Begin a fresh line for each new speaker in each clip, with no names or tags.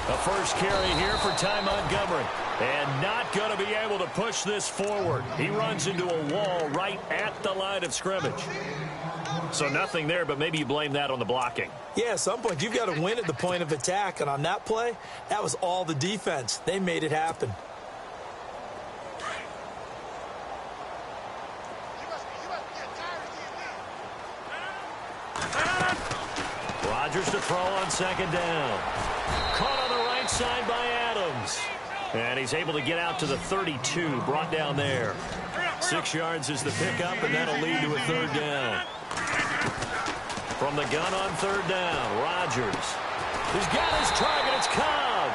A first carry here for Ty Montgomery. And not going to be able to push this forward. He runs into a wall right at the line of scrimmage. So nothing there, but maybe you blame that on the blocking.
Yeah, at some point you've got to win at the point of attack. And on that play, that was all the defense. They made it happen.
Rodgers to throw on second down. Caught on the right side by Adams. And he's able to get out to the 32, brought down there. 6 yards is the pickup, and that'll lead to a third down. From the gun on third down, Rodgers. He's got his target, it's Cobb.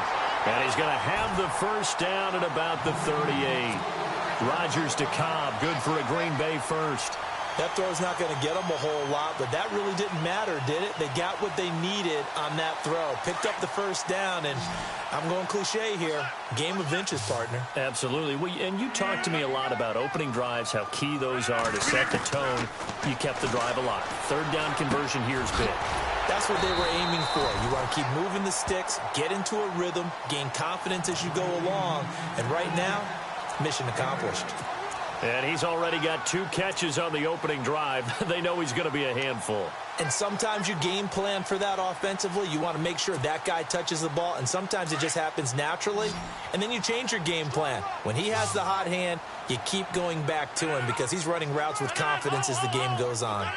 And he's going to have the first down at about the 38. Rodgers to Cobb, good for a Green Bay first.
That throw's not going to get them a whole lot, but that really didn't matter, did it? They got what they needed on that throw. Picked up the first down, and I'm going cliche here. Game of inches, partner.
Absolutely. And you talked to me a lot about opening drives, how key those are to set the tone. You kept the drive alive. Third down conversion here is big.
That's what they were aiming for. You want to keep moving the sticks, get into a rhythm, gain confidence as you go along. And right now, mission accomplished.
And he's already got 2 catches on the opening drive. They know he's going to be a handful.
And sometimes you game plan for that offensively. You want to make sure that guy touches the ball, and sometimes it just happens naturally. And then you change your game plan. When he has the hot hand, you keep going back to him because he's running routes with confidence as the game goes on.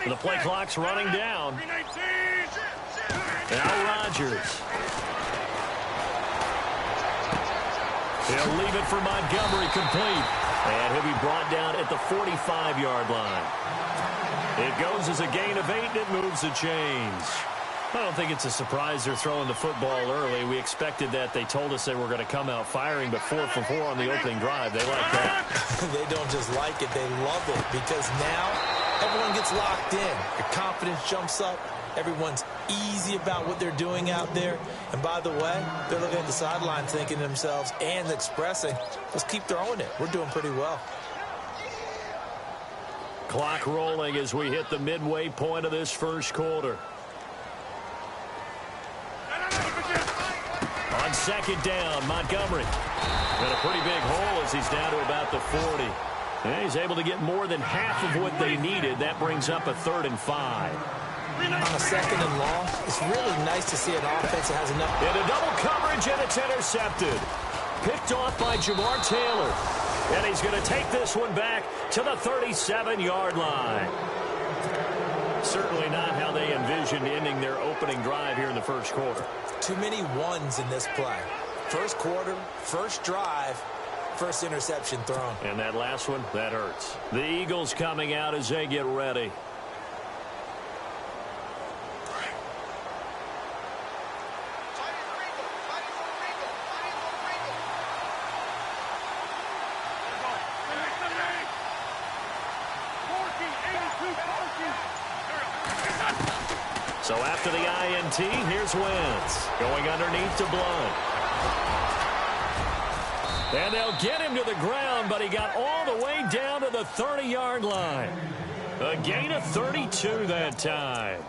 The play clock's running down. Now Rodgers. He'll leave it for Montgomery complete. And he'll be brought down at the 45-yard line. It goes as a gain of 8, and it moves the chains. I don't think it's a surprise they're throwing the football early. We expected that. They told us they were going to come out firing, but 4 for 4 on the opening drive. They like that.
They don't just like it, they love it, because now everyone gets locked in. Your confidence jumps up. Everyone's easy about what they're doing out there. And by the way, they're looking at the sideline thinking to themselves and expressing, let's keep throwing it. We're doing pretty well.
Clock rolling as we hit the midway point of this first quarter. On second down, Montgomery. Got a pretty big hole as he's down to about the 40. And he's able to get more than half of what they needed. That brings up a 3rd and 5.
On a second and long, it's really nice to see an offense that has enough.
Into double coverage, and it's intercepted. Picked off by Jamar Taylor. And he's going to take this one back to the 37-yard line. Certainly not how they envisioned ending their opening drive here in the first quarter.
Too many ones in this play. First quarter, first drive, first interception thrown.
And that last one, that hurts. The Eagles coming out as they get ready. So after the INT, here's Wentz going underneath to Blunt. And they'll get him to the ground, but he got all the way down to the 30-yard line. A gain of 32 that time.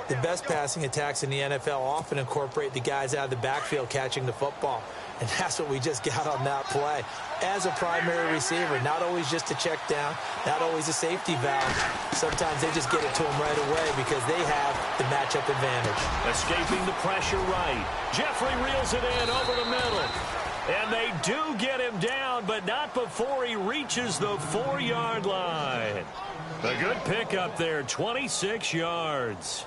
The best passing attacks in the NFL often incorporate the guys out of the backfield catching the football. And that's what we just got on that play. As a primary receiver, not always just a check down, not always a safety valve. Sometimes they just get it to him right away because they have the matchup advantage.
Escaping the pressure right. Jeffrey reels it in over the middle. And they do get him down, but not before he reaches the 4-yard line. A good pickup there, 26 yards.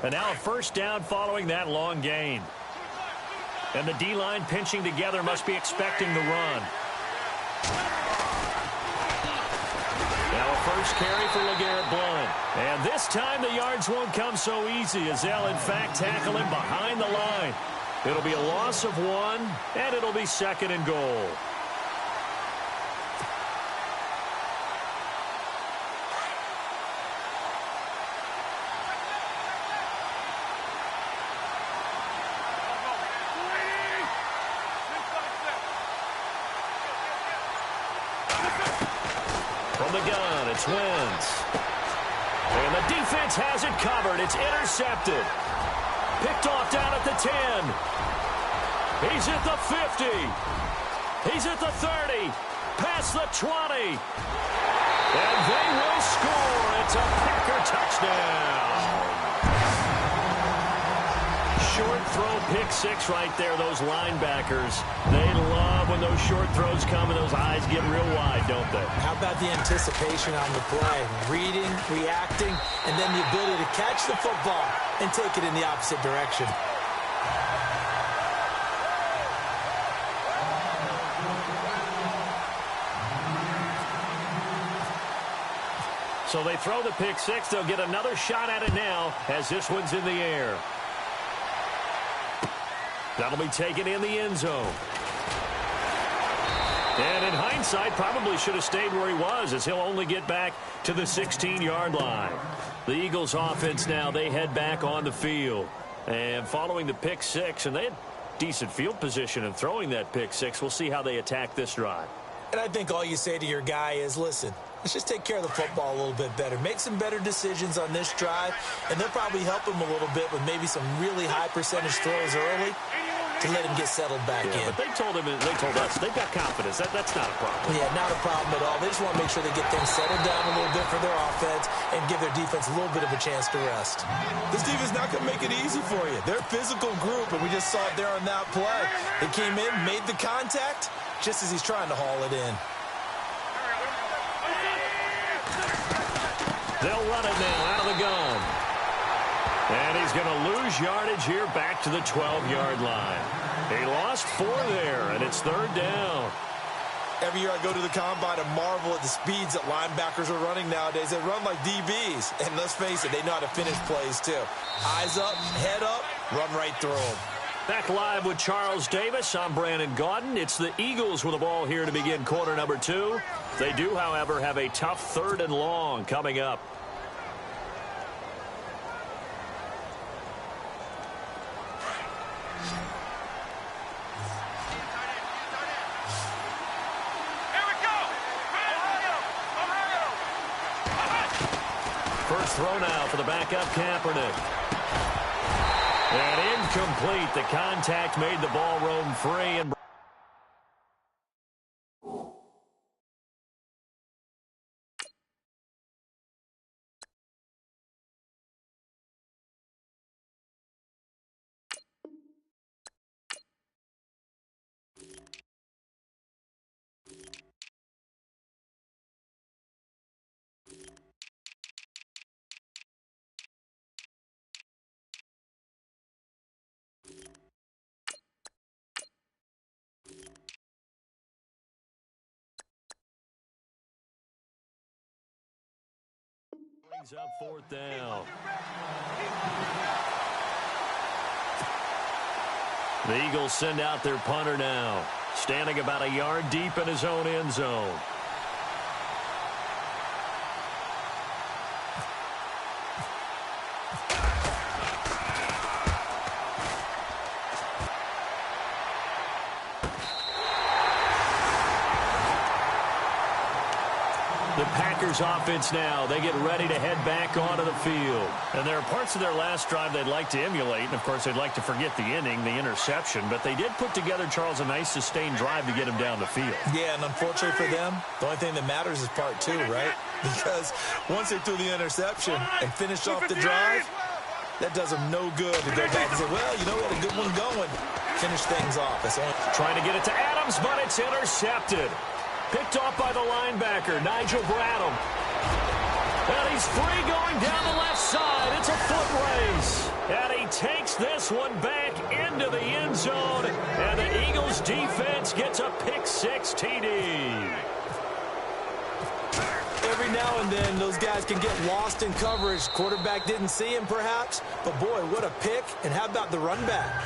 And now a first down following that long gain. And the D-line pinching together must be expecting the run. Now a first carry for LeGarrette Blount. And this time the yards won't come so easy as they'll in fact tackle him behind the line. It'll be a loss of 1, and it'll be 2nd and goal. the gun. It's Wentz. And the defense has it covered. It's intercepted. Picked off down at the 10. He's at the 50. He's at the 30. Past the 20. And they will score. It's a Packer touchdown. Short throw, pick six right there. Those linebackers, they love when those short throws come and those eyes get real wide, don't they?
How about the anticipation on the play? Reading, reacting, and then the ability to catch the football and take it in the opposite direction.
So they throw the pick six. They'll get another shot at it now as this one's in the air. That'll be taken in the end zone. And in hindsight, probably should have stayed where he was, as he'll only get back to the 16-yard line. The Eagles offense now, they head back on the field. And following the pick six, and they had decent field position in throwing that pick six. We'll see how they attack this drive.
And I think all you say to your guy is, listen, let's just take care of the football a little bit better. Make some better decisions on this drive, and they'll probably help him a little bit with maybe some really high percentage throws early to let him get settled back in.
But they told him, they told us, they've got confidence. That's not a problem.
Yeah, not a problem at all. They just want to make sure they get things settled down a little bit for their offense and give their defense a little bit of a chance to rest.
This defense not going to make it easy for you. They're a physical group, and we just saw it there on that play. They came in, made the contact, just as he's trying to haul it in.
They'll run it now out of the gun. And he's going to lose yardage here back to the 12-yard line. He lost 4 there, and it's third down.
Every year I go to the combine and marvel at the speeds that linebackers are running nowadays. They run like DBs. And let's face it, they know how to finish plays too. Eyes up, head up, run right through them.
Back live with Charles Davis. I'm Brandon Gaudin. It's the Eagles with the ball here to begin quarter number 2. They do, however, have a tough 3rd and long coming up. First throw now for the backup Kaepernick. And incomplete. The contact made the ball roam free. And brings up 4th down. The Eagles send out their punter now, standing about a yard deep in his own end zone. The Packers offense now, they get ready to head back onto the field. And there are parts of their last drive they'd like to emulate. And, of course, they'd like to forget the inning, the interception. But they did put together, Charles, a nice sustained drive to get him down the field.
Yeah, and unfortunately for them, the only thing that matters is part 2, right? Because once they threw the interception and finished off the drive, that does them no good to go back and say, well, you know, we had a good one going. Finish things off.
Trying to get it to Adams, but it's intercepted. Picked off by the linebacker, Nigel Bradham. And he's free going down the left side. It's a foot race. And he takes this one back into the end zone. And the Eagles defense gets a pick 6 TD.
Every now and then, those guys can get lost in coverage. Quarterback didn't see him, perhaps. But, boy, what a pick. And how about the run back?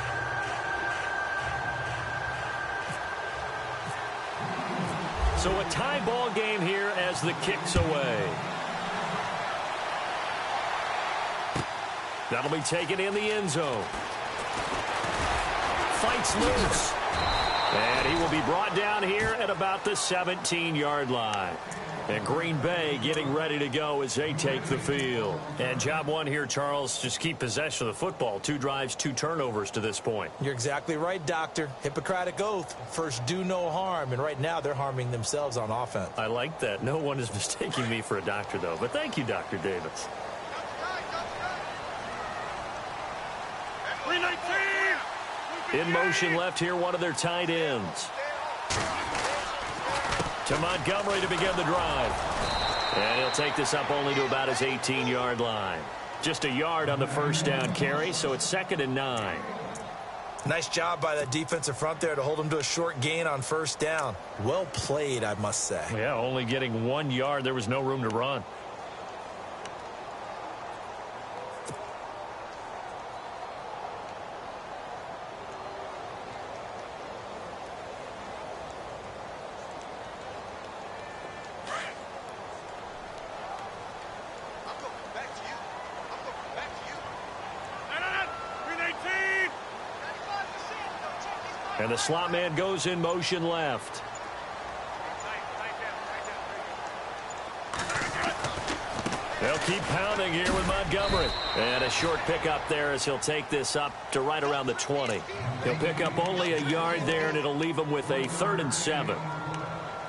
So a tie ball game here as the kick's away. That'll be taken in the end zone. Fights loose. And he will be brought down here at about the 17-yard line. And Green Bay getting ready to go as they take the field. And job one here, Charles, just keep possession of the football. 2 drives, 2 turnovers to this point.
You're exactly right, Doctor. Hippocratic oath. First, do no harm. And right now, they're harming themselves on offense.
I like that. No one is mistaking me for a doctor, though. But thank you, Dr. Davis. In motion left here, one of their tight ends. To Montgomery to begin the drive. And he'll take this up only to about his 18-yard line. Just a yard on the first down carry, so it's 2nd and 9.
Nice job by that defensive front there to hold him to a short gain on first down. Well played, I must say.
Yeah, only getting 1 yard. There was no room to run. And the slot man goes in motion left. They'll keep pounding here with Montgomery. And a short pickup there as he'll take this up to right around the 20. He'll pick up only a yard there, and it'll leave him with a 3rd and 7.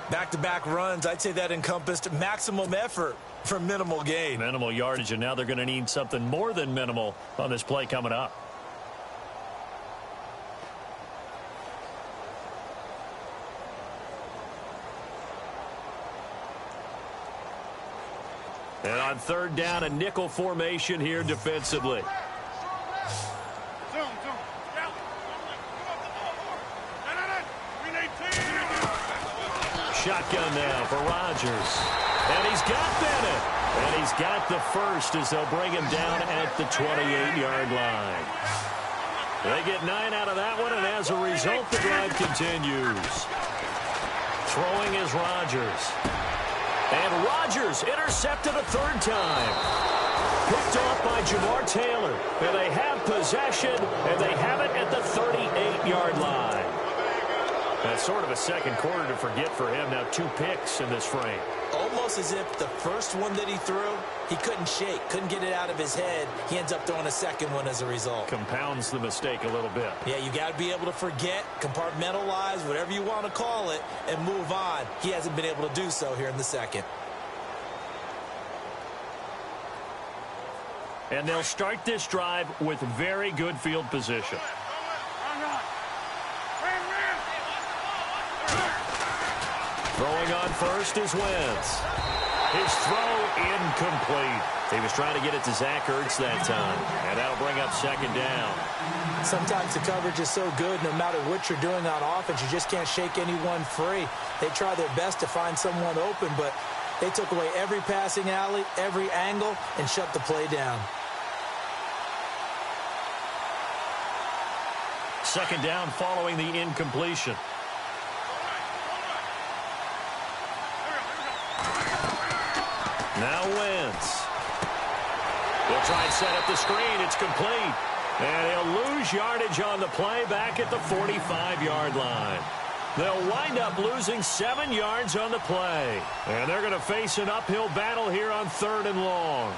Back-to-back runs, I'd say that encompassed maximum effort for minimal gain.
Minimal yardage, and now they're going to need something more than minimal on this play coming up. And on 3rd down, a nickel formation here defensively. Shotgun now for Rodgers. And he's got Bennett. And he's got the first as they'll bring him down at the 28-yard line. They get 9 out of that one, and as a result, the drive continues. Throwing is Rodgers. And Rodgers intercepted a 3rd time. Picked off by Jamar Taylor. And they have possession, and they have it at the 38-yard line. That's sort of a second quarter to forget for him. Now 2 picks in this frame.
Almost as if the first one that he threw, he couldn't shake, couldn't get it out of his head. He ends up throwing a second one as a result.
Compounds the mistake a little bit.
Yeah, you got to be able to forget, compartmentalize, whatever you want to call it, and move on. He hasn't been able to do so here in the second.
And they'll start this drive with very good field position. Throwing on first is Wentz. His throw incomplete. He was trying to get it to Zach Ertz that time. And that'll bring up 2nd down.
Sometimes the coverage is so good, no matter what you're doing on offense, you just can't shake anyone free. They try their best to find someone open, but they took away every passing alley, every angle, and shut the play down.
2nd down following the incompletion. Now Wentz. He'll try and set up the screen. It's complete. And he'll lose yardage on the play back at the 45-yard line. They'll wind up losing 7 yards on the play. And they're going to face an uphill battle here on 3rd and long.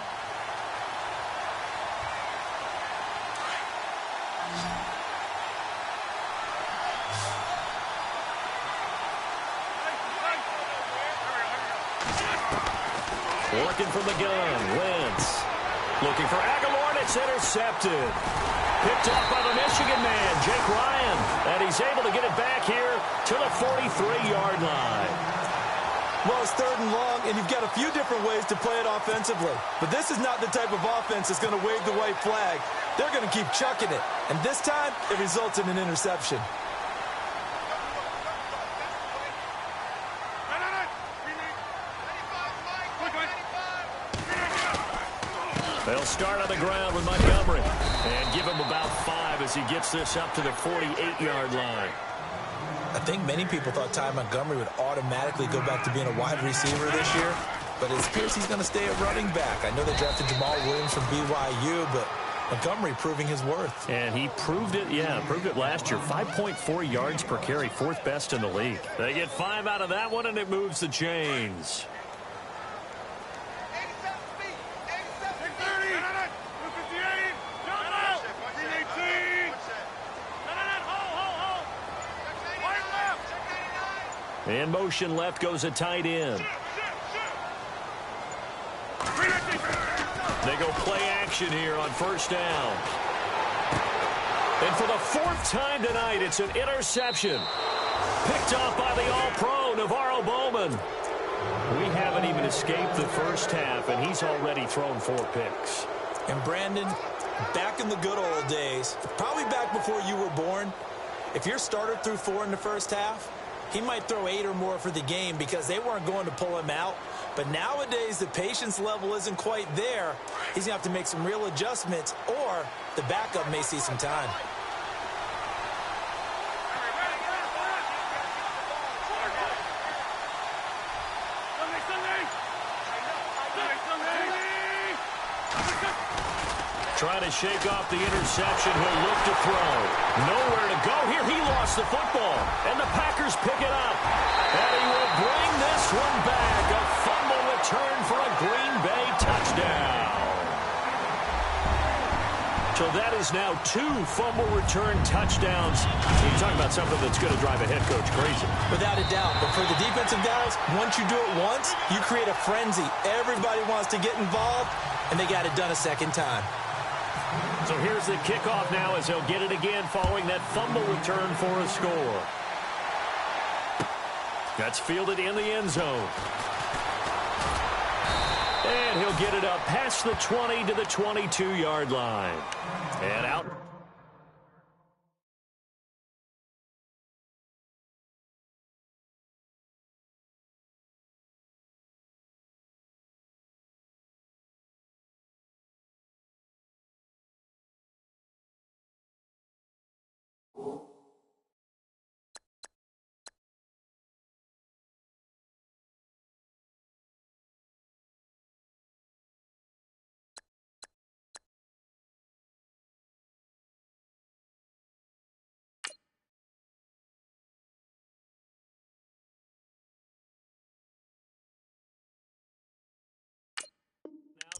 Working from the gun, Wentz. Looking for Aguilar, and it's intercepted. Picked off by the Michigan man, Jake Ryan. And he's able to get it back here to the 43-yard line.
Well, it's 3rd and long, and you've got a few different ways to play it offensively. But this is not the type of offense that's going to wave the white flag. They're going to keep chucking it. And this time, it results in an interception.
They'll start on the ground with Montgomery and give him about 5 as he gets this up to the 48-yard line.
I think many people thought Ty Montgomery would automatically go back to being a wide receiver this year, but it appears he's going to stay a running back. I know they drafted Jamal Williams from BYU, but Montgomery proving his worth.
And he proved it, proved it last year. 5.4 yards per carry, 4th best in the league. They get 5 out of that one, and it moves the chains. In motion left goes a tight end. They go play action here on first down. And for the fourth time tonight, it's an interception. Picked off by the All-Pro, Navarro Bowman. We haven't even escaped the first half, and he's already thrown 4 picks.
And Brandon, back in the good old days, probably back before you were born, if your starter threw 4 in the first half, he might throw 8 or more for the game because they weren't going to pull him out. But nowadays, the patience level isn't quite there. He's going to have to make some real adjustments, or the backup may see some time.
Trying to shake off the interception. He'll look to throw. Nowhere to go here. He lost the football. And the Packers pick it up. And he will bring this one back. A fumble return for a Green Bay touchdown. So that is now 2 fumble return touchdowns. You talk about something that's going to drive a head coach crazy.
Without a doubt. But for the defensive guys, once you do it once, you create a frenzy. Everybody wants to get involved, and they got it done a second time.
So here's the kickoff now as he'll get it again following that fumble return for a score. That's fielded in the end zone. And he'll get it up past the 20 to the 22-yard line. And out.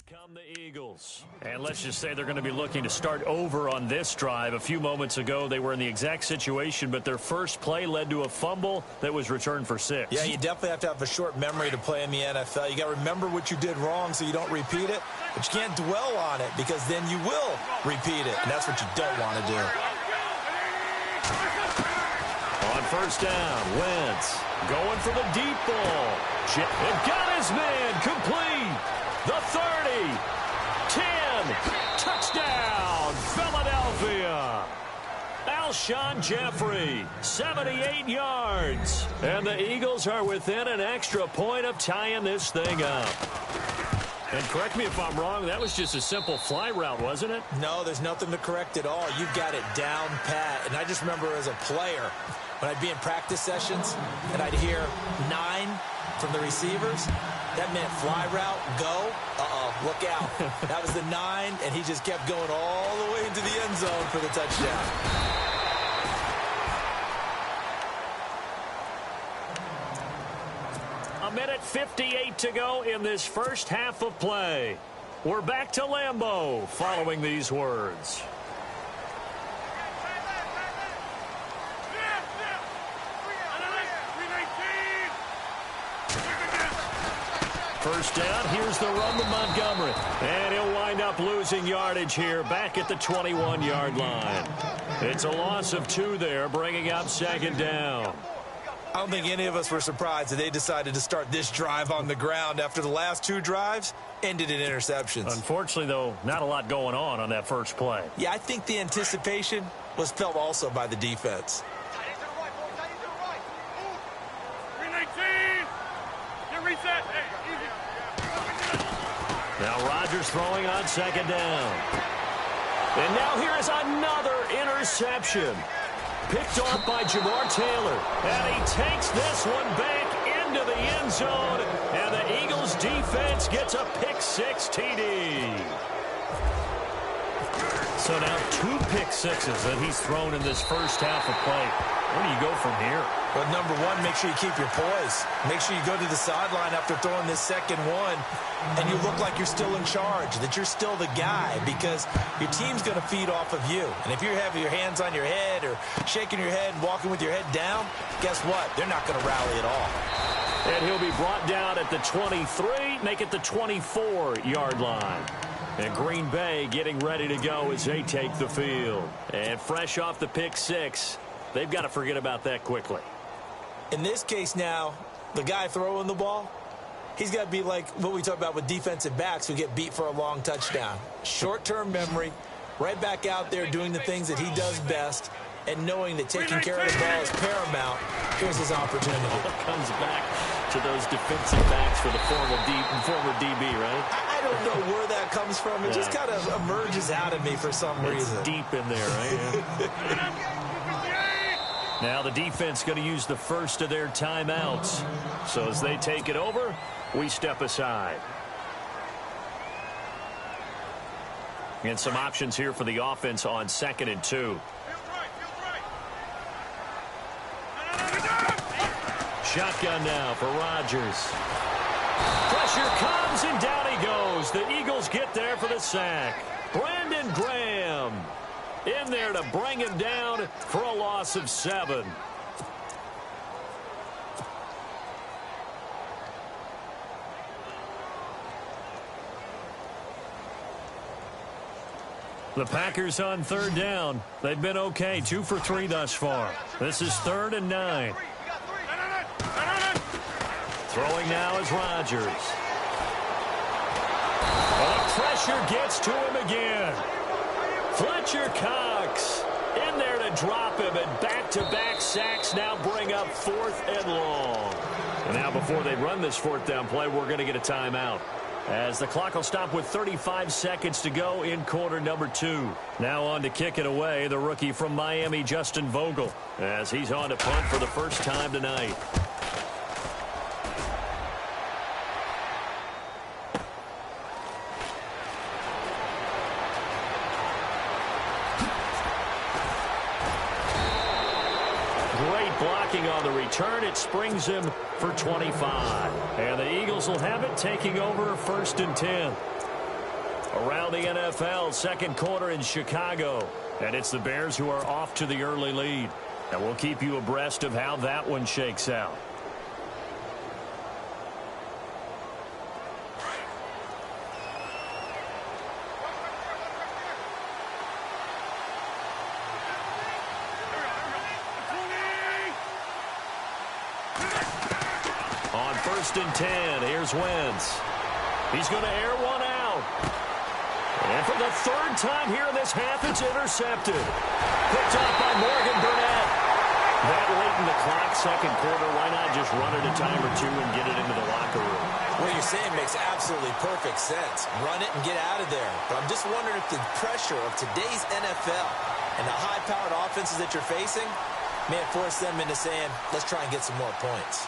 Come the Eagles. And let's just say they're going to be looking to start over on this drive. A few moments ago, they were in the exact situation, but their first play led to a fumble that was returned for 6.
Yeah, you definitely have to have a short memory to play in the NFL. You got to remember what you did wrong so you don't repeat it, but you can't dwell on it because then you will repeat it, and that's what you don't want to do.
On first down, Wentz going for the deep ball. And got his man complete. The 30, 10, touchdown, Philadelphia. Alshon Jeffrey, 78 yards. And the Eagles are within an extra point of tying this thing up. And correct me if I'm wrong, that was just a simple fly route, wasn't it?
No, there's nothing to correct at all. You've got it down pat. And I just remember as a player, when I'd be in practice sessions and I'd hear 9 from the receivers, that meant fly route, go, look out. That was the 9, and he just kept going all the way into the end zone for the touchdown.
A minute 58 to go in this first half of play. We're back to Lambeau following these words. First down, here's the run to Montgomery. And he'll wind up losing yardage here back at the 21-yard line. It's a loss of 2 there, bringing up second down.
I don't think any of us were surprised that they decided to start this drive on the ground after the last 2 drives ended in interceptions.
Unfortunately, though, not a lot going on that first play.
Yeah, I think the anticipation was felt also by the defense.
Now Rodgers throwing on second down. And now here is another interception. Picked off by Jamar Taylor. And he takes this one back into the end zone. And the Eagles defense gets a pick-6 TD. So now 2 pick-6s that he's thrown in this first half of play. Where do you go from here?
Well, number one, make sure you keep your poise. Make sure you go to the sideline after throwing this second one, and you look like you're still in charge, that you're still the guy, because your team's going to feed off of you. And if you're having your hands on your head or shaking your head and walking with your head down, guess what? They're not going to rally at all.
And he'll be brought down at the 23, make it the 24-yard line. And Green Bay getting ready to go as they take the field. And fresh off the pick six, they've got to forget about that quickly.
In this case now, the guy throwing the ball, he's got to be like what we talk about with defensive backs who get beat for a long touchdown. Short-term memory, right back out there doing the things that he does best, and knowing that taking care of the ball is paramount. Here's his opportunity.
Comes back to those defensive backs for the former DB, right?
I don't know where that comes from. It just kind of emerges out of me for some reason.
It's deep in there, right? Yeah. Now the defense going to use the first of their timeouts. So as they take it over, we step aside. And some options here for the offense on 2nd and 2. Shotgun now for Rodgers. Pressure comes and down he goes. The Eagles get there for the sack. Brandon Graham in there to bring him down for a loss of 7. The Packers on 3rd down. They've been okay, 2 for 3 thus far. This is 3rd and 9. Throwing now is Rodgers. And the pressure gets to him again. Fletcher Cox in there to drop him, and back-to-back sacks now bring up 4th and long. And now before they run this 4th down play, we're going to get a timeout, as the clock will stop with 35 seconds to go in quarter number 2. Now on to kick it away, the rookie from Miami, Justin Vogel, as he's on to punt for the first time tonight. Blocking on the return, it springs him for 25. And the Eagles will have it, taking over 1st and 10. Around the NFL, 2nd quarter in Chicago. And it's the Bears who are off to the early lead. And we'll keep you abreast of how that one shakes out. On 1st and 10, here's Wentz. He's going to air one out. And for the 3rd time here in this half, it's intercepted. Picked up by Morgan Burnett. That late in the clock, 2nd quarter, why not just run it a time or 2 and get it into the locker room?
What you're saying makes absolutely perfect sense. Run it and get out of there. But I'm just wondering if the pressure of today's NFL and the high-powered offenses that you're facing may force them into saying, let's try and get some more points.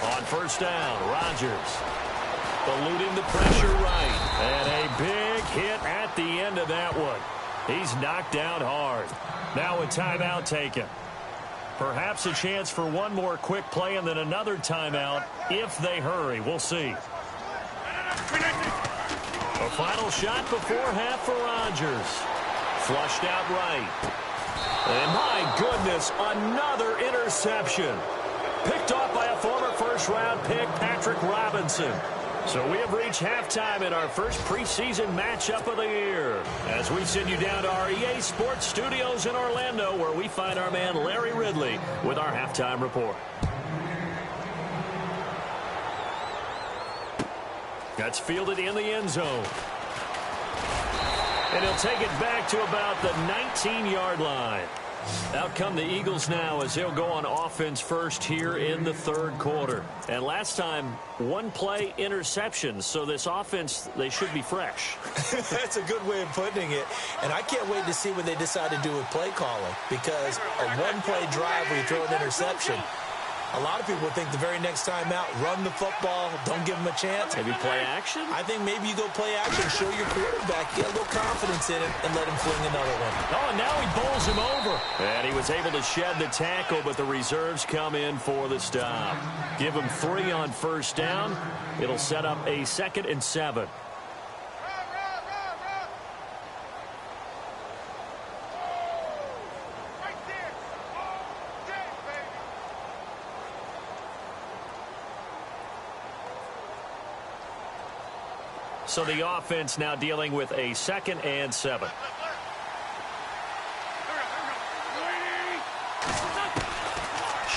On 1st down, Rodgers eluding the pressure right. And a big hit at the end of that one. He's knocked down hard. Now a timeout taken. Perhaps a chance for one more quick play and then another timeout if they hurry. We'll see. A final shot before half for Rodgers. Flushed out right. And my goodness, another interception. Picked off by a former first-round pick, Patrick Robinson. So we have reached halftime in our first preseason matchup of the year, as we send you down to our EA Sports Studios in Orlando, where we find our man Larry Ridley with our halftime report. That's fielded in the end zone. And he'll take it back to about the 19-yard line. Out come the Eagles now as they'll go on offense first here in the 3rd quarter. And last time, 1 play interception. So this offense, they should be fresh.
That's a good way of putting it. And I can't wait to see what they decide to do with play calling. Because a 1-play drive where you throw an interception, A lot of people think the very next time out, run the football, don't give him a chance.
Maybe play action?
I think maybe you go play action, show your quarterback, get a little confidence in him, and let him fling another one.
Oh, and now he bowls him over. And he was able to shed the tackle, but the reserves come in for the stop. Give him 3 on first down. It'll set up a 2nd and 7. So the offense now dealing with a 2nd and 7.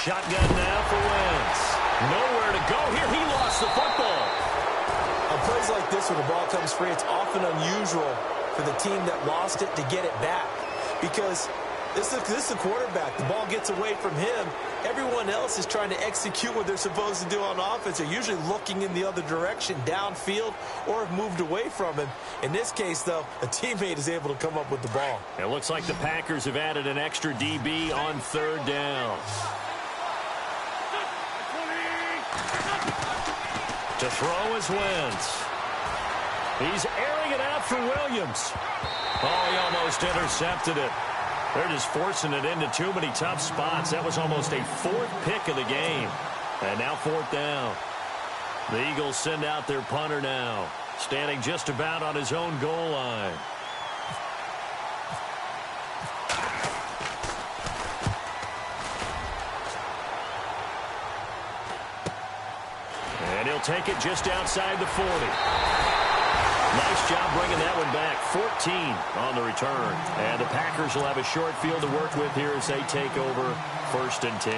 Shotgun now for Wentz. Nowhere to go here. He lost the football.
On plays like this, when the ball comes free, it's often unusual for the team that lost it to get it back. Because this is the quarterback. The ball gets away from him. Everyone else is trying to execute what they're supposed to do on offense. They're usually looking in the other direction, downfield, or have moved away from him. In this case, though, a teammate is able to come up with the ball.
It looks like the Packers have added an extra DB on 3rd down. To throw is Wentz. He's airing it out for Williams. Oh, he almost intercepted it. They're just forcing it into too many tough spots. That was almost a 4th pick of the game. And now 4th down. The Eagles send out their punter now, standing just about on his own goal line. And he'll take it just outside the 40. Nice job bringing that one back. 14 on the return. And the Packers will have a short field to work with here as they take over 1st and 10.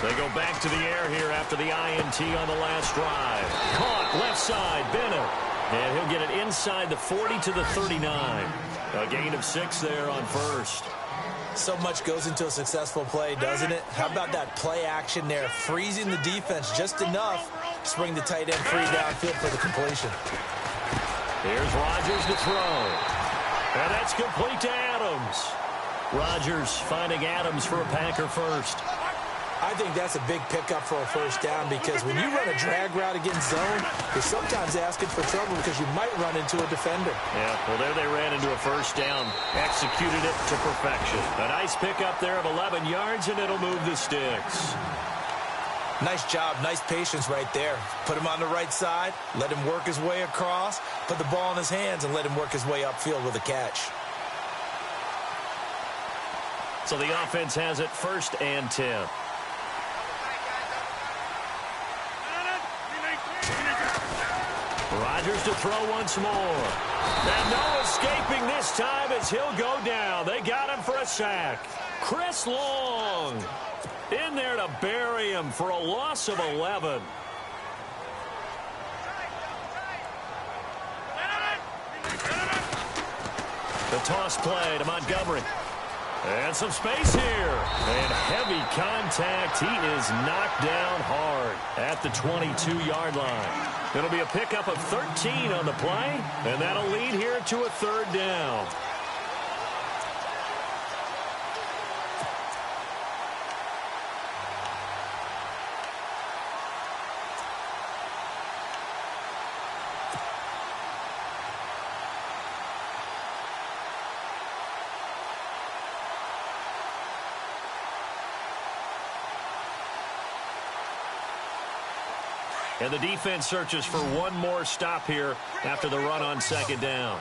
They go back to the air here after the INT on the last drive. Caught left side, Bennett. And he'll get it inside the 40 to the 39. A gain of 6 there on 1st.
So much goes into a successful play, doesn't it? How about that play action there? Freezing the defense just enough to bring the tight end free downfield for the completion.
Here's Rodgers to throw. And that's complete to Adams. Rodgers finding Adams for a Packer first.
I think that's a big pickup for a 1st down because when you run a drag route against zone, you're sometimes asking for trouble because you might run into a defender.
Yeah, well, there they ran into a 1st down. Executed it to perfection. A nice pickup there of 11 yards, and it'll move the sticks.
Nice job, nice patience right there. Put him on the right side, let him work his way across, put the ball in his hands, and let him work his way upfield with a catch.
So the offense has it 1st and 10. Rodgers to throw once more. And no escaping this time as he'll go down. They got him for a sack. Chris Long in there to bury him for a loss of 11. The toss play to Montgomery. And some space here. And heavy contact. He is knocked down hard at the 22-yard line. It'll be a pickup of 13 on the play, and that'll lead here to a 3rd down. And the defense searches for one more stop here after the run on 2nd down.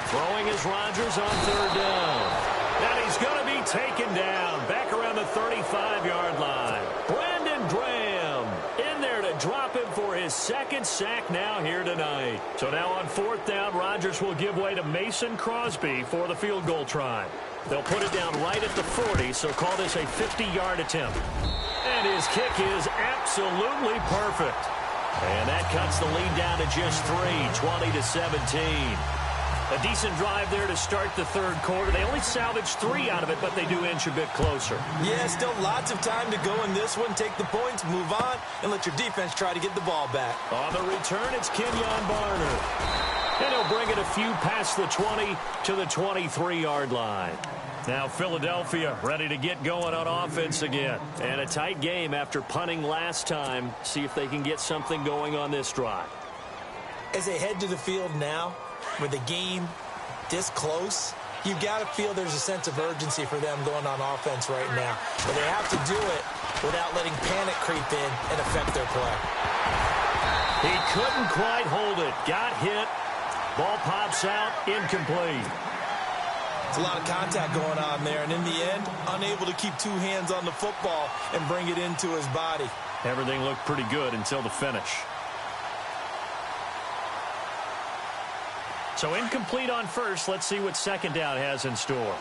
Throwing is Rodgers on 3rd down. And he's going to be taken down back around the 35-yard line. Brandon Graham in there to drop him for his 2nd sack now here tonight. So now on 4th down, Rodgers will give way to Mason Crosby for the field goal try. They'll put it down right at the 40, so call this a 50-yard attempt. And his kick is absolutely perfect. And that cuts the lead down to just 3, 20-17. A decent drive there to start the third quarter. They only salvaged 3 out of it, but they do inch a bit closer.
Yeah, still lots of time to go in this one. Take the points, move on, and let your defense try to get the ball back.
On the return, it's Kenyon Barner. And he'll bring it a few past the 20 to the 23-yard line. Now Philadelphia ready to get going on offense again. And a tight game after punting last time. See if they can get something going on this drive.
As they head to the field now, with the game this close, you've got to feel there's a sense of urgency for them going on offense right now. But they have to do it without letting panic creep in and affect their play.
He couldn't quite hold it. Got hit. Ball pops out. Incomplete.
It's a lot of contact going on there, and in the end, unable to keep 2 hands on the football and bring it into his body.
Everything looked pretty good until the finish. So incomplete on first. Let's see what second down has in store.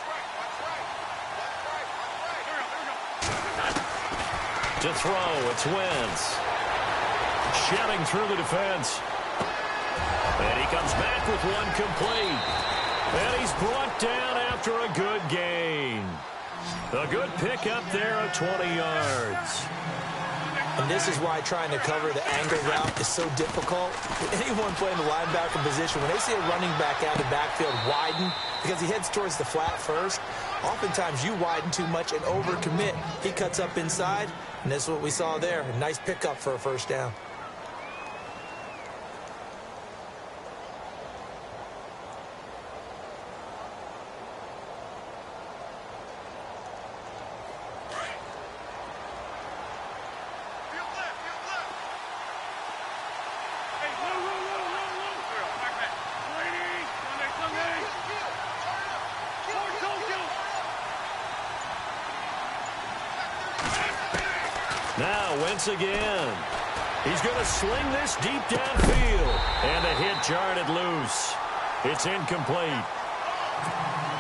To throw, it's Wentz. Shedding through the defense. And he comes back with one complete. And he's brought down after a good gain. A good pickup there at 20 yards.
And this is why trying to cover the angle route is so difficult. Anyone playing the linebacker position, when they see a running back out of the backfield widen because he heads towards the flat first, oftentimes you widen too much and overcommit. He cuts up inside, and this is what we saw there. A nice pickup for a first down.
Now Wentz again. He's going to sling this deep downfield. And the hit jarred it loose. It's incomplete.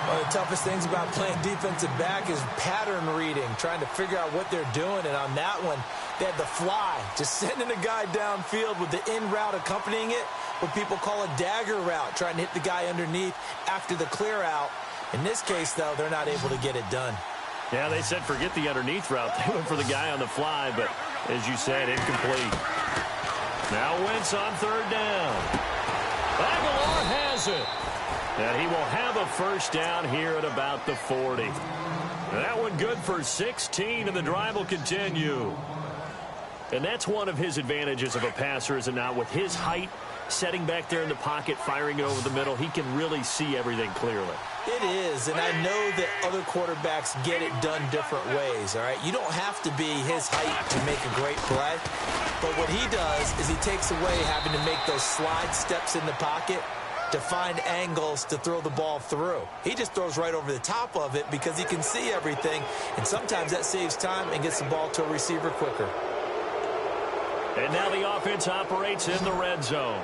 One of the toughest things about playing defensive back is pattern reading, trying to figure out what they're doing. And on that one, they had the fly, just sending a guy downfield with the in route accompanying it, what people call a dagger route, trying to hit the guy underneath after the clear out. In this case, though, they're not able to get it done.
Yeah, they said forget the underneath route. They went for the guy on the fly, but as you said, incomplete. Now Wentz on third down. Aguilar has it. And he will have a first down here at about the 40. That one good for 16, and the drive will continue. And that's one of his advantages of a passer, is it not? With his height, setting back there in the pocket, firing it over the middle, he can really see everything clearly.
It is, and I know that other quarterbacks get it done different ways, all right? You don't have to be his height to make a great play, but what he does is he takes away having to make those slide steps in the pocket to find angles to throw the ball through. He just throws right over the top of it because he can see everything, and sometimes that saves time and gets the ball to a receiver quicker.
And now the offense operates in the red zone.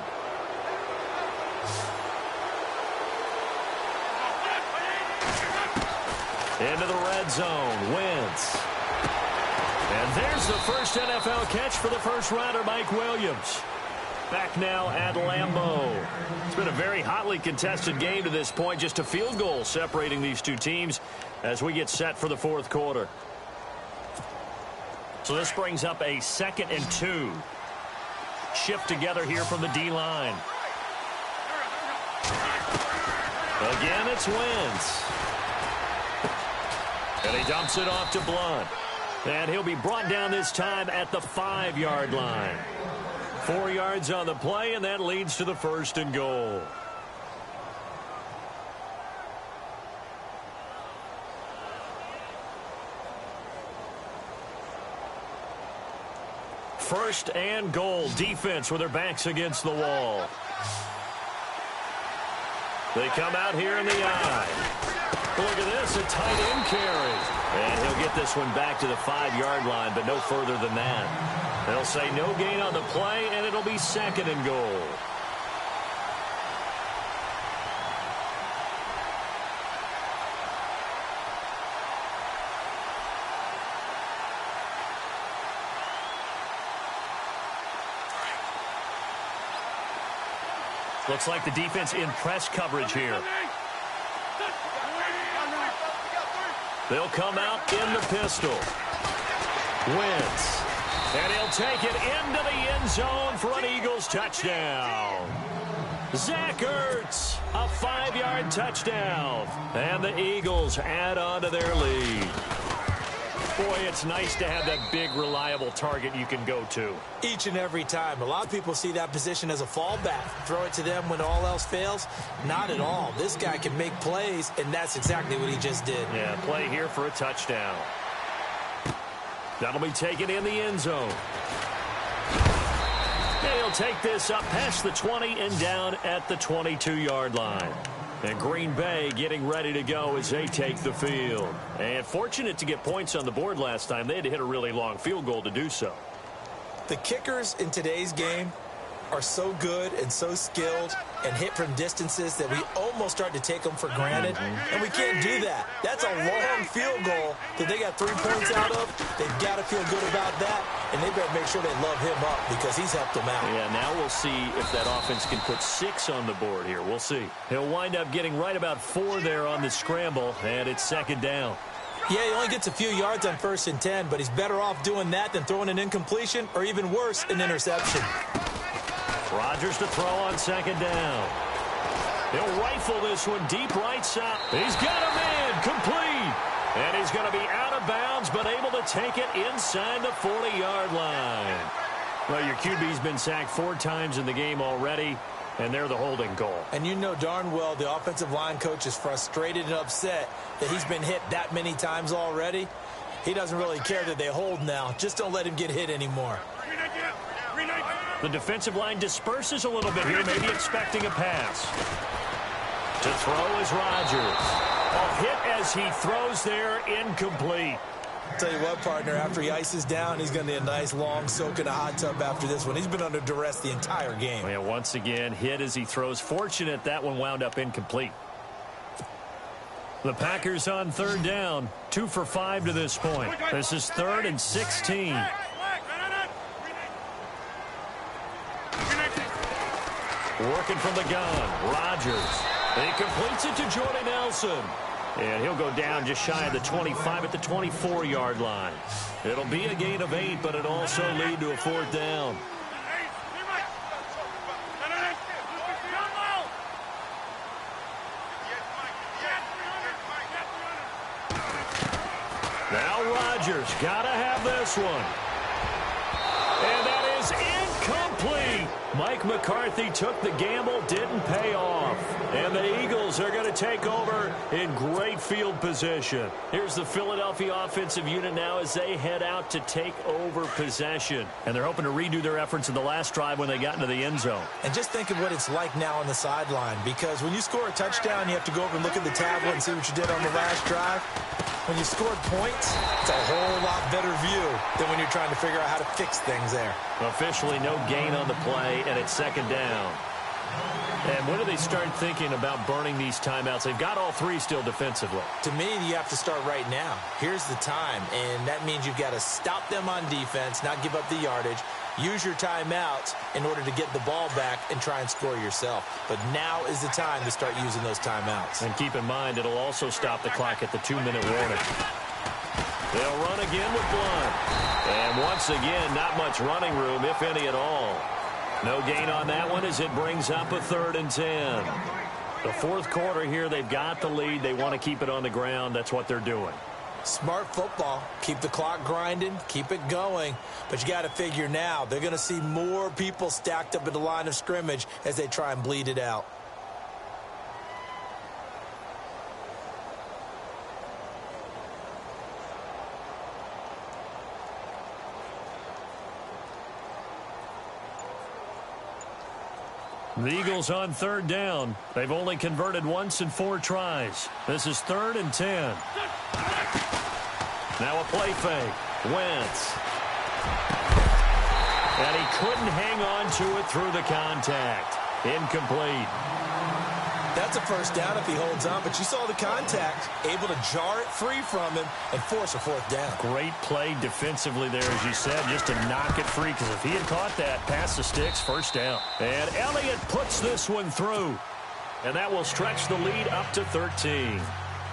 Into the red zone, Wentz. And there's the first NFL catch for the first-rounder, Mike Williams. Back now at Lambeau. It's been a very hotly contested game to this point. Just a field goal separating these two teams as we get set for the fourth quarter. So this brings up a 2nd and 2. Shift together here from the D-line. Again, it's Wentz. And he dumps it off to Blunt. And he'll be brought down this time at the 5-yard line. 4 yards on the play, and that leads to the 1st and goal. First and goal. Defense with their backs against the wall. They come out here in the eye. Look at this, a tight end carry. And he'll get this one back to the 5-yard line, but no further than that. They'll say no gain on the play, and it'll be 2nd and goal. Looks like the defense in press coverage here. They'll come out in the pistol. Wentz. And he'll take it into the end zone for an Eagles touchdown. Zach Ertz, a 5-yard touchdown. And the Eagles add on to their lead. Boy, it's nice to have that big, reliable target you can go to.
Each and every time. A lot of people see that position as a fallback. Throw it to them when all else fails. Not at all. This guy can make plays, and that's exactly what he just did.
Yeah, play here for a touchdown. That'll be taken in the end zone. And he'll take this up past the 20 and down at the 22-yard line. And Green Bay getting ready to go as they take the field. And fortunate to get points on the board last time. They had to hit a really long field goal to do so.
The kickers in today's game are so good and so skilled and hit from distances that we almost start to take them for granted. And we can't do that. That's a long field goal that they got 3 points out of. They've got to feel good about that. And they better make sure they love him up because he's helped them out.
Yeah, now we'll see if that offense can put 6 on the board here. We'll see. He'll wind up getting right about 4 there on the scramble, and it's second down.
Yeah, he only gets a few yards on 1st and 10, but he's better off doing that than throwing an incompletion or even worse, an interception.
Rodgers to throw on second down. He'll rifle this one deep right side. He's got a man complete. And he's going to be out of bounds, but able to take it inside the 40-yard line. Well, your QB's been sacked 4 times in the game already, and they're the holding goal.
And you know darn well the offensive line coach is frustrated and upset that he's been hit that many times already. He doesn't really care that they hold now. Just don't let him get hit anymore.
The defensive line disperses a little bit here, maybe expecting a pass. To throw is Rodgers. A hit as he throws there, incomplete.
Tell you what, partner, after he ices down, he's going to need a nice long soak in a hot tub after this one. He's been under duress the entire game.
Yeah, once again, hit as he throws. Fortunate that one wound up incomplete. The Packers on third down, 2 for 5 to this point. This is 3rd and 16. Working from the gun, Rodgers. He completes it to Jordy Nelson. And he'll go down just shy of the 25 at the 24-yard line. It'll be a gain of 8, but it'll also lead to a 4th down. Now Rodgers got to have this one. And that is incomplete. Mike McCarthy took the gamble, didn't pay off. And the Eagles are going to take over in great field position. Here's the Philadelphia offensive unit now as they head out to take over possession. And they're hoping to redo their efforts in the last drive when they got into the end zone.
And just think of what it's like now on the sideline, because when you score a touchdown, you have to go over and look at the tablet and see what you did on the last drive. When you scored points, it's a whole lot better view than when you're trying to figure out how to fix things there.
Officially no gain on the play, and it's second down. And when do they start thinking about burning these timeouts? They've got all 3 still defensively.
To me, you have to start right now. Here's the time, and that means you've got to stop them on defense, not give up the yardage, use your timeouts in order to get the ball back and try and score yourself. But now is the time to start using those timeouts.
And keep in mind, it'll also stop the clock at the 2-minute warning. They'll run again with Blunt. And once again, not much running room, if any at all. No gain on that one as it brings up a 3rd and 10. The 4th quarter here, they've got the lead. They want to keep it on the ground. That's what they're doing.
Smart football. Keep the clock grinding. Keep it going. But you got to figure now, they're going to see more people stacked up at the line of scrimmage as they try and bleed it out.
The Eagles on third down. They've only converted once in 4 tries. This is 3rd and 10. Now a play fake. Wentz. And he couldn't hang on to it through the contact. Incomplete.
That's a first down if he holds on, but you saw the contact, able to jar it free from him and force a fourth down.
Great play defensively there, as you said, just to knock it free, because if he had caught that, past the sticks, first down. And Elliott puts this one through, and that will stretch the lead up to 13.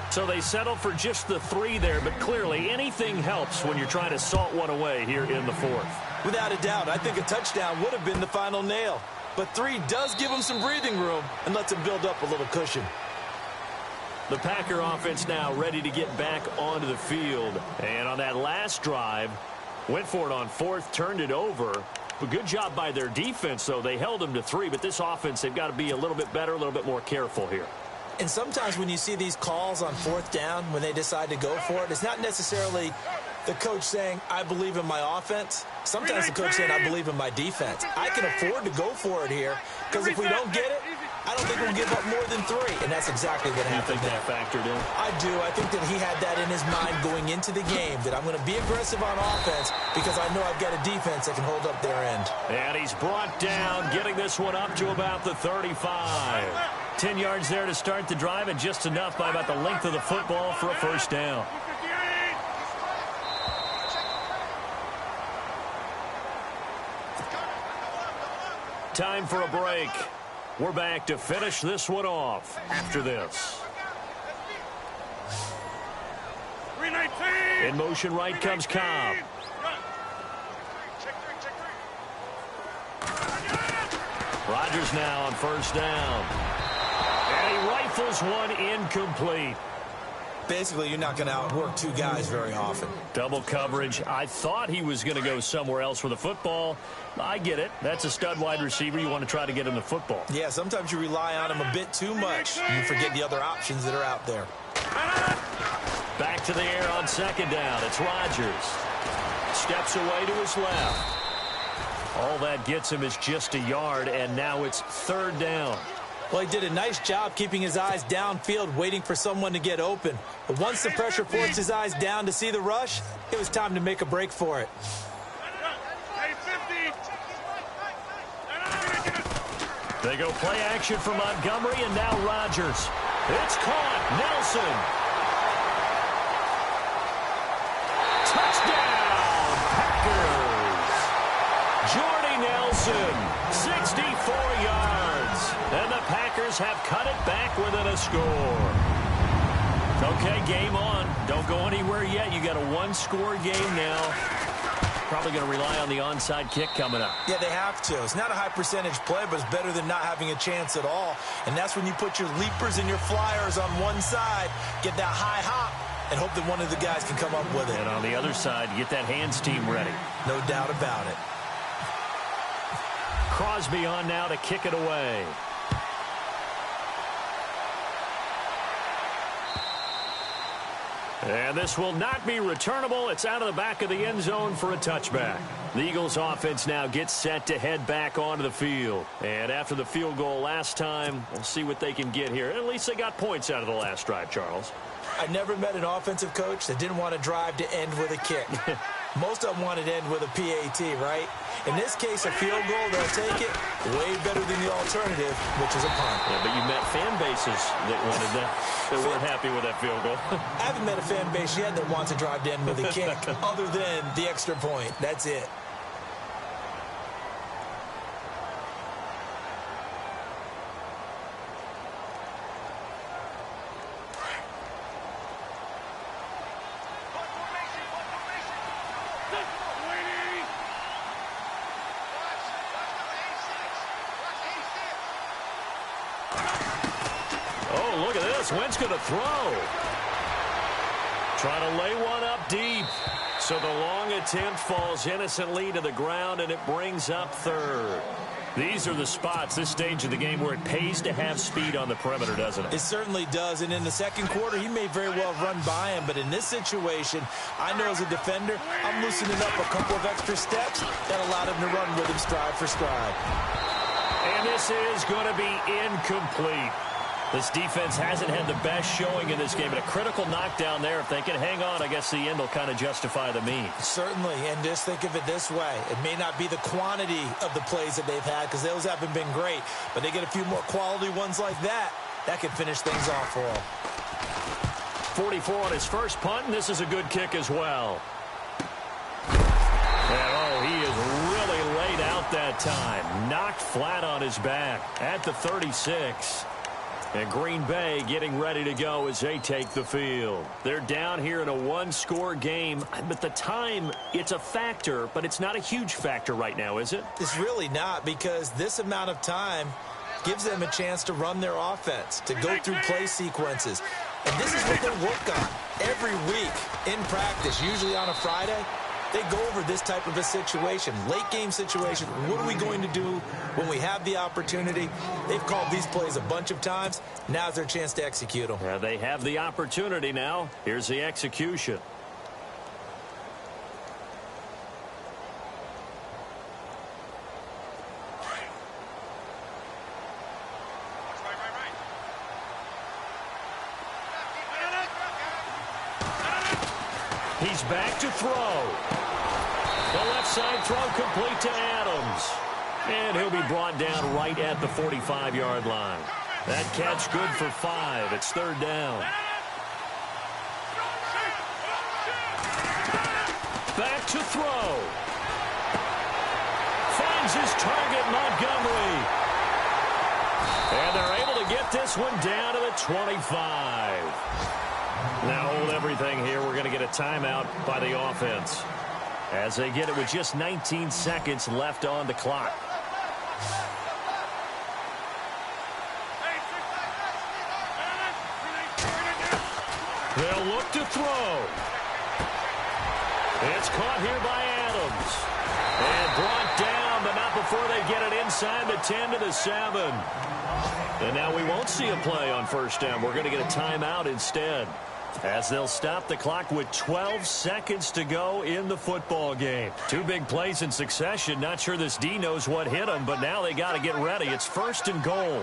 So they settle for just the 3 there, but clearly anything helps when you're trying to salt one away here in the fourth.
Without a doubt, I think a touchdown would have been the final nail. But 3 does give him some breathing room and lets him build up a little cushion.
The Packer offense now ready to get back onto the field. And on that last drive, went for it on 4th, turned it over. But good job by their defense, though. They held them to 3, but this offense, they've got to be a little bit better, a little bit more careful here.
And sometimes when you see these calls on 4th down, when they decide to go for it, it's not necessarily the coach saying, I believe in my offense. Sometimes the coach saying, I believe in my defense. I can afford to go for it here, because if we don't get it, I don't think we'll give up more than 3. And that's exactly what happened.
You think that factored in?
I do. I think that he had that in his mind going into the game, that I'm going to be aggressive on offense because I know I've got a defense that can hold up their end.
And he's brought down, getting this one up to about the 35. 10 yards there to start the drive, and just enough by about the length of the football for a first down. Time for a break. We're back to finish this one off after this. In motion right comes Cobb. Rodgers now on first down. And he rifles one incomplete.
Basically, you're not going to outwork 2 guys very often.
Double coverage. I thought he was going to go somewhere else with the football. I get it. That's a stud wide receiver. You want to try to get him the football.
Yeah, sometimes you rely on him a bit too much. You forget the other options that are out there.
Back to the air on second down. It's Rodgers. Steps away to his left. All that gets him is just a yard, and now it's 3rd down.
Well, he did a nice job keeping his eyes downfield, waiting for someone to get open. But once the pressure forced his eyes down to see the rush, it was time to make a break for it.
They go play action for Montgomery, and now Rodgers. It's caught. Nelson. Touchdown, Packers. Jordy Nelson, 64 yards. And the Packers have cut it back within a score. Okay, game on. Don't go anywhere yet. You got a 1-score game now. Probably going to rely on the onside kick coming up.
Yeah, they have to. It's not a high percentage play, but it's better than not having a chance at all. And that's when you put your leapers and your flyers on one side, get that high hop, and hope that one of the guys can come up with it.
And on the other side, get that hands team ready.
No doubt about it.
Crosby on now to kick it away. And this will not be returnable. It's out of the back of the end zone for a touchback. The Eagles offense now gets set to head back onto the field. And after the field goal last time, we'll see what they can get here. At least they got points out of the last drive, Charles.
I never met an offensive coach that didn't want to drive to end with a kick. Most of them wanted to end with a PAT, right? In this case, a field goal, they'll take it way better than the alternative, which is a punt.
Yeah, but you met fan bases that wanted that, that weren't happy with that field goal.
I haven't met a fan base yet that wants to drive to end with a kick other than the extra point. That's it.
Wentz going to throw. Trying to lay one up deep. So the long attempt falls innocently to the ground, and it brings up 3rd. These are the spots, this stage of the game, where it pays to have speed on the perimeter, doesn't it?
It certainly does. And in the second quarter, he may very well run by him. But in this situation, I know as a defender, I'm loosening up a couple of extra steps that allowed him to run with him stride for stride.
And this is going to be incomplete. This defense hasn't had the best showing in this game, but a critical knockdown there. If they can hang on, I guess the end will kind of justify the means.
Certainly, and just think of it this way. It may not be the quantity of the plays that they've had, because those haven't been great, but they get a few more quality ones like that, That could finish things off for him.
44 on his first punt, and this is a good kick as well. And, oh, he is really laid out that time. Knocked flat on his back at the 36. And Green Bay getting ready to go as they take the field. They're down here in a one-score game, but the time, it's a factor, but it's not a huge factor right now, is it?
It's really not, because this amount of time gives them a chance to run their offense, to go through play sequences. And this is what they work on every week in practice, usually on a Friday. They go over this type of a situation, late-game situation. What are we going to do when we have the opportunity? They've called these plays a bunch of times. Now's their chance to execute them.
Yeah, they have the opportunity now. Here's the execution. He's back to throw. The left side throw complete to Adams. And he'll be brought down right at the 45-yard line. That catch good for 5. It's third down. Back to throw. Finds his target, Montgomery. And they're able to get this one down to the 25. Now hold everything here. We're going to get a timeout by the offense as they get it with just 19 seconds left on the clock. They'll look to throw. It's caught here by Adams. And brought down, but not before they get it inside the 10 to the 7. And now we won't see a play on first down. We're going to get a timeout instead, as they'll stop the clock with 12 seconds to go in the football game. 2 big plays in succession. Not sure this D knows what hit them, but now they got to get ready. It's first and goal.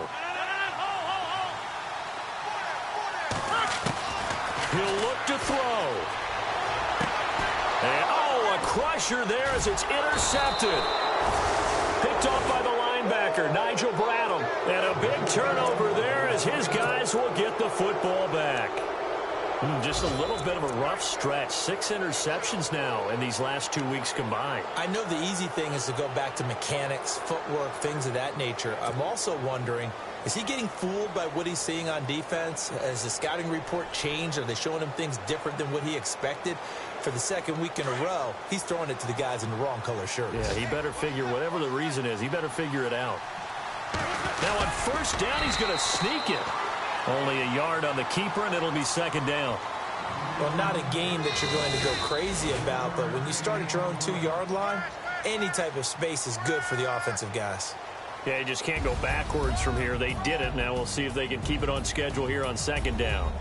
He'll look to throw. And, oh, a crusher there as it's intercepted. Picked off by the linebacker, Nigel Bradham. And a big turnover there as his guys will get the football back. Just a little bit of a rough stretch. 6 interceptions now in these last 2 weeks combined.
I know the easy thing is to go back to mechanics, footwork, things of that nature. I'm also wondering, is he getting fooled by what he's seeing on defense? Has the scouting report changed? Are they showing him things different than what he expected? For the second week in a row, he's throwing it to the guys in the wrong color shirts.
Yeah, he better figure, whatever the reason is, he better figure it out. Now on first down, he's going to sneak it. Only a yard on the keeper, and it'll be second down.
Well, not a game that you're going to go crazy about, but when you start at your own 2-yard line, any type of space is good for the offensive guys.
Yeah, you just can't go backwards from here. They did it. Now we'll see if they can keep it on schedule here on second down.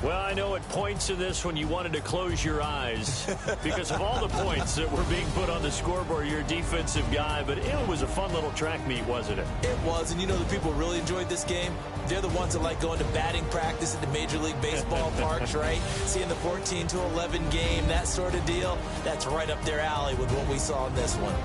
Well, I know at points in this when you wanted to close your eyes because of all the points that were being put on the scoreboard. You're a defensive guy, but it was a fun little track meet, wasn't it?
It was, and you know the people really enjoyed this game? They're the ones that like going to batting practice at the Major League Baseball parks, right? Seeing the 14-11 game, that sort of deal. That's right up their alley with what we saw in this one.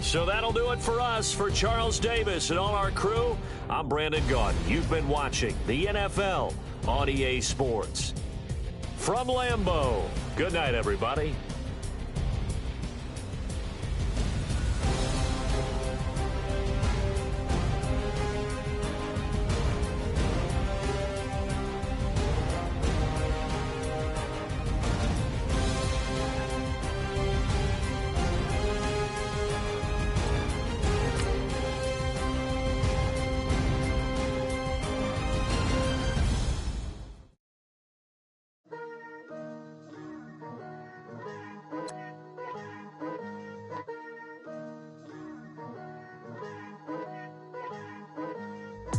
So that'll do it for us. For Charles Davis and all our crew, I'm Brandon Gaudin. You've been watching the NFL on EA Sports. From Lambeau, good night, everybody.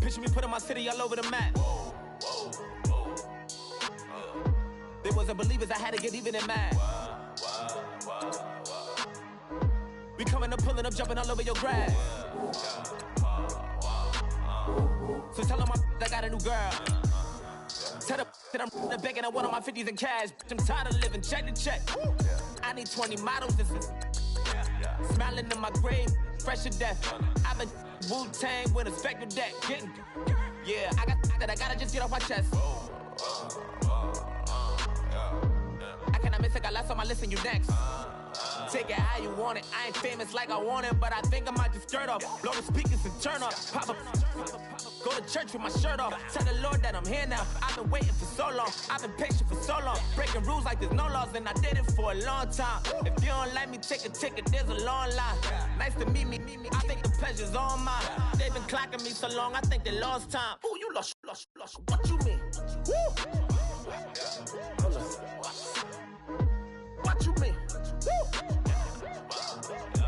Picture me putting my city all over the map. They wasn't believers, I had to get even and mad. We coming up, pulling up, jumping all over your grass. So tell them I got a new girl. Tell them that I'm begging at one of my 50s in cash. I'm tired of living check to check. I need 20 models. This is smiling in my grave, fresh to death. I've been Wu-Tang with a spectral deck. Getting, yeah, I gotta just get off my chest. I cannot miss it, got last on my list and you next. Take it how you want it. I ain't famous like I want it, but I think I might just skirt off. Blow the speakers and turn up. Pop up. Go to church with my shirt off. Tell the Lord that I'm here now. I've been waiting for so long. I've been patient for so long. Breaking rules like there's no laws, and I did it for a long time. If you don't like me, take a ticket. There's a long line. Nice to meet me. I think the pleasure's all mine. They've been clocking me so long, I think they lost time. Ooh, you lost. What you mean? Woo! What you mean? Woo!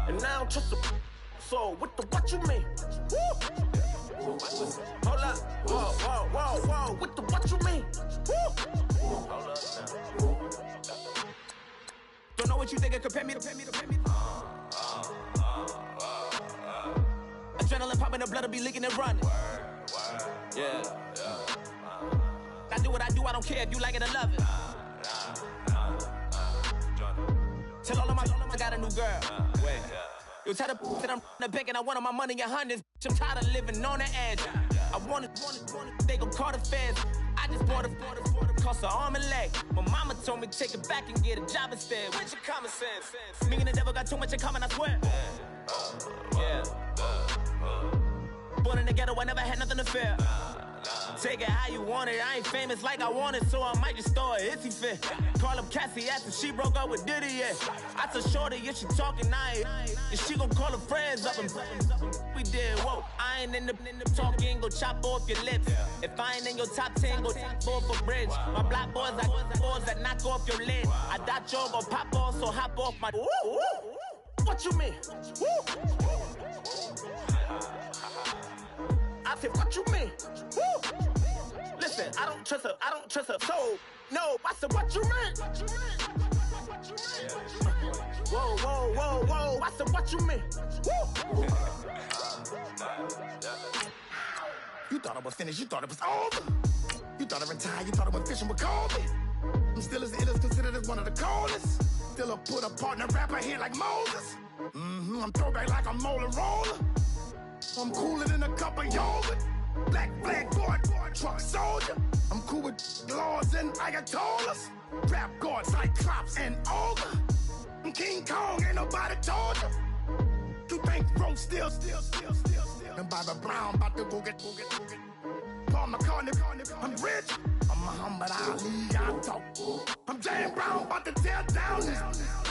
And now I'm just a so what you mean? Woo! Hold up, whoa, what you mean? Woo! Don't know what you think it compare me to. Adrenaline popping, the blood will be leaking and running. Yeah. I do what I do, I don't care if you like it or love it. Tell all of my got a new girl. Wait. You tell the that I'm the bank and I want my money in hundreds. I'm tired of living on the edge. I want it, they gon' call the feds. I just bought a cost an arm and leg. My mama told me take it back and get a job instead. Where's your common sense? Me and the devil got too much in common, I swear. Yeah. Born in the ghetto, I never had nothing to fear. Take it how you want it. I ain't famous like I want it, so I might just throw a hissy fit. Call up Cassie after she broke up with Diddy, yeah. I told Shorty if she talking, and she gon' call her friends up and we did, whoa. I ain't in the talking, go chop off your lips. If I ain't in your top 10, go top 4 for bridge. My black boys like boys that knock off your lid. I thought you gon' pop off, so hop off my. What you mean? I said, what you mean? Woo! Listen, I don't trust her, so, no, I said, what you mean? Whoa, I said, what you mean? Woo! You thought I was finished, you thought it was over. You thought I retired, you thought I went fishing with Kobe. I'm still as ill as considered as one of the coldest. Still a put a partner rapper here like Moses. I'm throwback like a molar roller. I'm cooler than a cup of yogurt. Black flag board, truck soldier. I'm cool with laws and Ayatollahs. Rap god, Cyclops and Olga. I'm King Kong, ain't nobody told you. You think Rose still. And Bobby Brown about to go get. Paul McCartney, I'm rich. I'm Muhammad Ali, I talk. I'm James Brown, about to tear down this.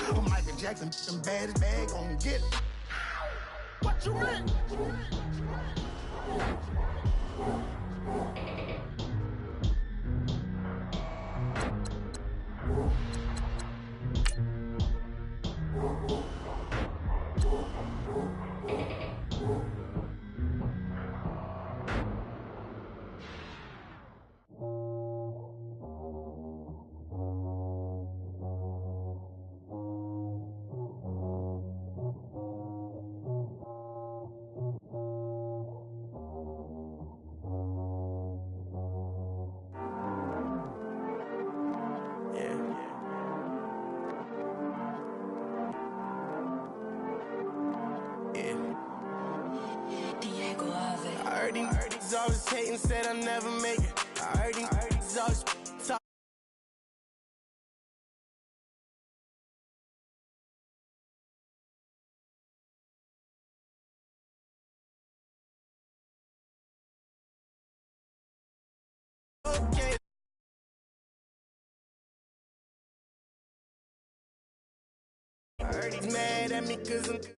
I'm Michael Jackson, some bad as bag, gon' get it. What you mean? He's always hating, said I'll never make it. I heard he's always talk. Okay. I heard he's mad at me 'cause I'm